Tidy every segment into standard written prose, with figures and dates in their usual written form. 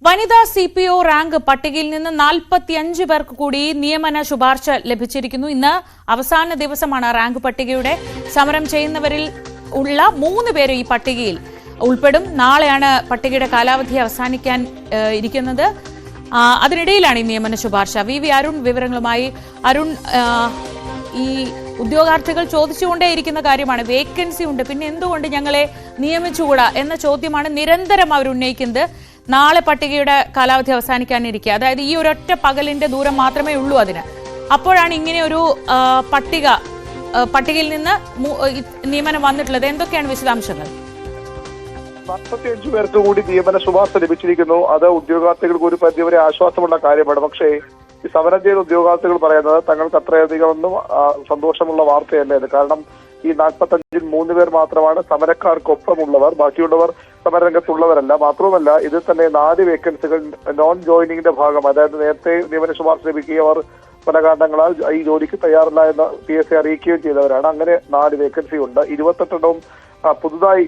വനിതാ CPO rank പട്ടികയിൽ നിന്ന് 45 പേർക്ക് കൂടി നിയമന ശുപാർശ ലഭിച്ചിരിക്കുന്നു. ഇന്ന് അവസാന ദിവസമാണ് റാങ്ക് പട്ടികയുടെ. സമരം ചെയ്യുന്നവരിൽ ഉള്ള 3 പേര് ഈ പട്ടികയിൽ ഉൾപ്പെടും. നാളെയാണ് പട്ടികയുടെ കാലാവധി അവസാനിക്കാൻ ഇരിക്കുന്നത്. അതിനിടയിലാണ് ഈ നിയമന ശുപാർശ. വി അരുൺ വിവരങ്ങളുമായി. അരുൺ, ഈ ഉദ്യോഗാർത്ഥികൾ ചോദിച്ചുകൊണ്ടേയിരിക്കുന്ന കാര്യമാണ്, വേക്കൻസി ഉണ്ട്, പിന്നെ എന്തുകൊണ്ട് ഞങ്ങളെ നിയമിച്ചുകൂടാ എന്ന ചോദ്യമാണ് നിരന്തരം അവർ ഉന്നയിക്കുന്നത്. നാളെ പട്ടികയുടെ കാലാവധി അവസാനിക്കാനിരിക്കുക, അതായത് ഈ ഒരൊറ്റ പകലിന്റെ ദൂരം മാത്രമേ ഉള്ളൂ അതിന്. അപ്പോഴാണ് ഇങ്ങനെ ഒരു പട്ടികയിൽ നിന്ന് നിയമനം വന്നിട്ടുള്ളത്. എന്തൊക്കെയാണ് വിശദാംശങ്ങൾ? 45 പേർക്ക് കൂടി നിയമന ശുപാർശ ലഭിച്ചിരിക്കുന്നു. അത് ഉദ്യോഗാർത്ഥികൾക്ക് ഒരു പരിധിവരെ ആശ്വാസമുള്ള കാര്യമാണ്. പക്ഷേ ഈ സമരം ചെയ്ത ഉദ്യോഗാർത്ഥികൾ പറയുന്നത് തങ്ങൾക്ക് അത്രയധികം ഒന്നും സന്തോഷമുള്ള വാർത്തയല്ല ഇത്. കാരണം ഈ 45-ൽ 3 പേർ മാത്രമാണ് സമരക്കാർക്കൊപ്പമുള്ളവർ, ബാക്കിയുള്ളവർ സമരരംഗത്തുള്ളവരല്ല. മാത്രവുമല്ല, ഇതിൽ തന്നെ 4 വേക്കൻസികൾ നോൺ ജോയിനിങ്ങിന്റെ ഭാഗം, അതായത് നേരത്തെ നിയമന ശുപാർശ ലഭിക്കുകയവർ പല കാരണങ്ങളാൽ ഈ ജോലിക്ക് തയ്യാറില്ല എന്ന് PSC അറിയിക്കുകയും ചെയ്തവരാണ്. അങ്ങനെ 4 വേക്കൻസി ഉണ്ട്. 28 പുതുതായി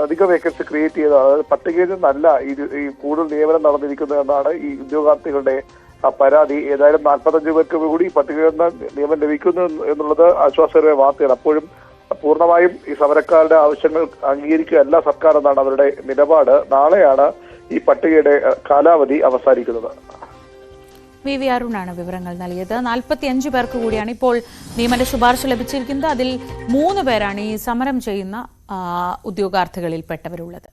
അധിക വേക്കൻസി ക്രിയേറ്റ് ചെയ്ത, അതായത് പട്ടികയിൽ നിന്നല്ല ഈ കൂടുതൽ നിയമനം നടന്നിരിക്കുന്നത് എന്നാണ് ഈ ഉദ്യോഗാർത്ഥികളുടെ പരാതി. ഏതായാലും 45 പേർക്ക് കൂടി പട്ടികയിൽ നിന്ന് നിയമനം ലഭിക്കുന്നു എന്നുള്ളത് ആശ്വാസകരമായ വാർത്തയാണ്. അപ്പോഴും പൂർണ്ണമായും ഈ സമരക്കാരുടെ ആവശ്യങ്ങൾ അംഗീകരിക്കുകയല്ല സർക്കാർ എന്നാണ് അവരുടെ നിലപാട്. നാളെയാണ് ഈ പട്ടികയുടെ കാലാവധി അവസാനിക്കുന്നത്. വി അരുണാണ് വിവരങ്ങൾ നൽകിയത്. 45 പേർക്ക് കൂടിയാണ് ഇപ്പോൾ നിയമന ശുപാർശ ലഭിച്ചിരിക്കുന്നത്. അതിൽ 3 പേരാണ് ഈ സമരം ചെയ്യുന്ന ഉദ്യോഗാർത്ഥികളിൽപ്പെട്ടവരുള്ളത്.